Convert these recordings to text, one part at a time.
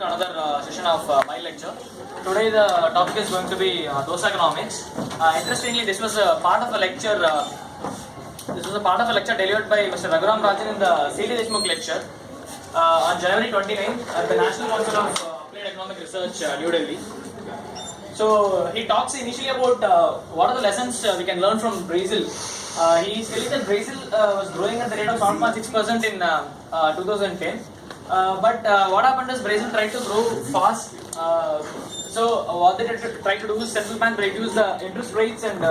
to another session of my lecture. Today the topic is going to be dosa economics. Interestingly, this was a part of a lecture. Delivered by Mr. Raghuram Rajan in the C.D. Deshmukh lecture on January 29th at the National Council of Applied Economic Research, New Delhi. So he talks initially about what are the lessons we can learn from Brazil. He is telling that Brazil was growing at the rate of 7.6% in 2010. But what happened is Brazil tried to grow fast. So what they tried to do is central bank reduced the interest rates and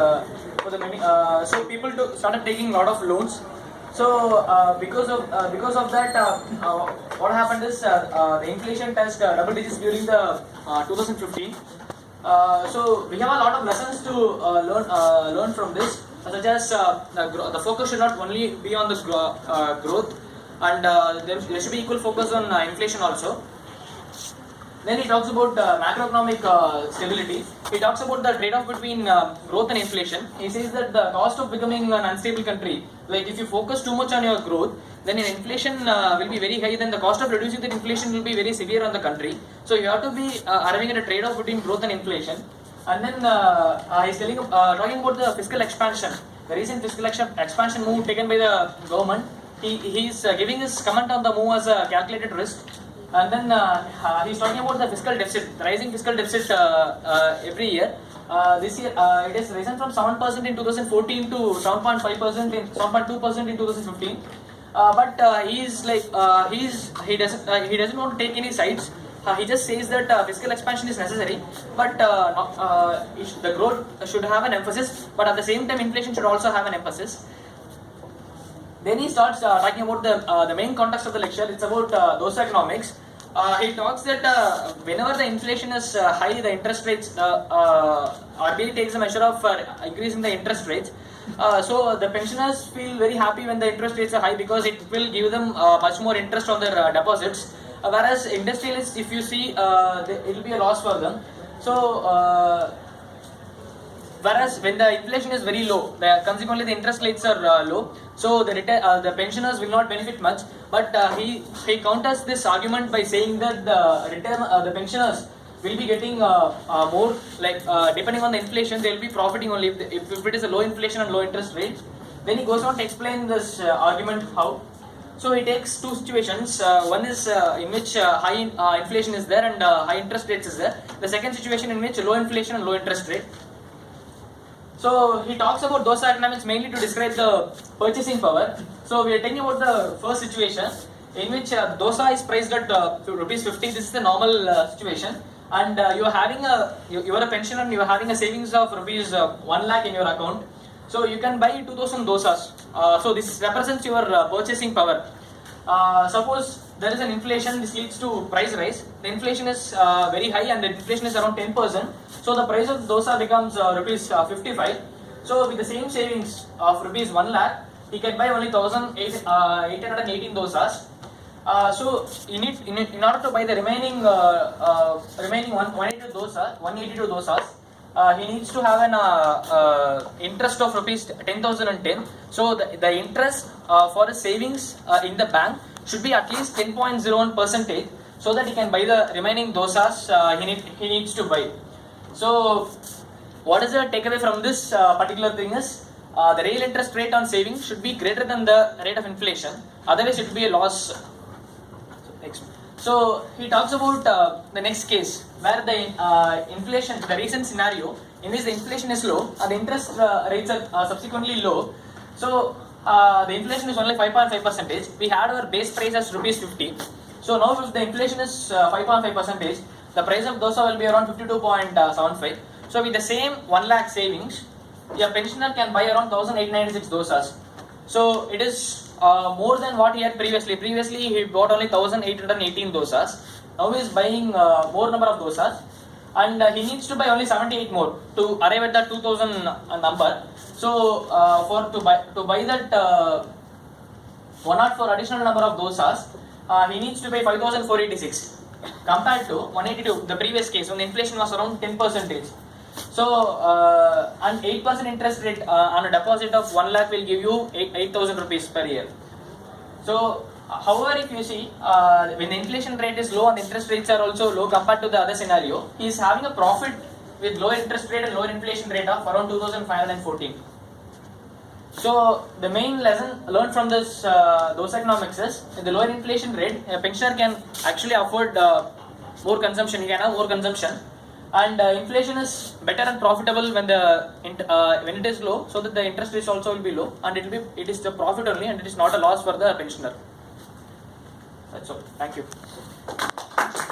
for the many, so people started taking a lot of loans. So because of that, what happened is the inflation touched double digits during the 2015. So we have a lot of lessons to learn from this, such as the focus should not only be on the growth, and there should be equal focus on inflation also. Then he talks about macroeconomic stability. He talks about the trade-off between growth and inflation. He says that the cost of becoming an unstable country, like if you focus too much on your growth, then your inflation will be very high, then the cost of reducing that inflation will be very severe on the country. So you have to be arriving at a trade-off between growth and inflation. And then he's talking about the fiscal expansion. The recent fiscal expansion move taken by the government. He's giving his comment on the move as a calculated risk. And then he's talking about the fiscal deficit, the rising fiscal deficit every year. This year it has risen from 7% in 2014 to 7.5% in 7.2% in 2015. But he doesn't want to take any sides. He just says that fiscal expansion is necessary, but the growth should have an emphasis. But at the same time, inflation should also have an emphasis. Then he starts talking about the main context of the lecture. It's about dosa economics. He talks that whenever the inflation is high, the interest rates, RBI takes a measure of increasing the interest rates. So the pensioners feel very happy when the interest rates are high because it will give them much more interest on their deposits. Whereas industrialists, if you see, it will be a loss for them. So whereas when the inflation is very low, consequently the interest rates are low, so the pensioners will not benefit much. But he counters this argument by saying that the pensioners will be getting more, like depending on the inflation, they will be profiting only if it is a low inflation and low interest rate. Then he goes on to explain this argument how. So he takes two situations. One is in which high inflation is there and high interest rates is there. The second situation in which low inflation and low interest rate. So he talks about dosa economics mainly to describe the purchasing power. So we are talking about the first situation in which dosa is priced at rupees 50. This is the normal situation, and you are a pensioner and you are having a savings of rupees 1 lakh in your account. So you can buy 2000 dosas. So this represents your purchasing power. Suppose there is an inflation, this leads to price rise. The inflation is very high and the inflation is around 10%. So the price of dosa becomes rupees 55. So with the same savings of rupees 1 lakh, he can buy only 1818 dosas. So in order to buy the remaining 182 dosas, he needs to have an interest of rupees 10,010. So the interest for his savings in the bank should be at least 10.01%, so that he can buy the remaining dosas he needs to buy. So what is the takeaway from this particular thing is the real interest rate on savings should be greater than the rate of inflation, otherwise it will be a loss. So he talks about the next case where the inflation, the recent scenario in which the inflation is low and the interest rates are subsequently low. So the inflation is only 5.5%. We had our base price as rupees 50. So now if the inflation is 5.5%, the price of dosa will be around 52.75. So with the same 1 lakh savings, your pensioner can buy around 1896 dosas. So it is more than what he had previously. Previously he bought only 1818 dosas. Now he is buying more number of dosas, and he needs to buy only 78 more to arrive at that 2000 number. So to buy that 104 additional number of dosas, he needs to pay 5486 compared to 182, the previous case when the inflation was around 10%. So an 8% interest rate on a deposit of 1 lakh will give you 8,000 rupees per year. So however, if you see, when the inflation rate is low and the interest rates are also low compared to the other scenario, he is having a profit with lower interest rate and lower inflation rate of around 2,514. So the main lesson learned from this those economics is, in the lower inflation rate, a pensioner can actually afford more consumption. He can have more consumption, and inflation is better and profitable when when it is low, so that the interest rates also will be low, and it is the profit only, and it is not a loss for the pensioner. That's all. Thank you.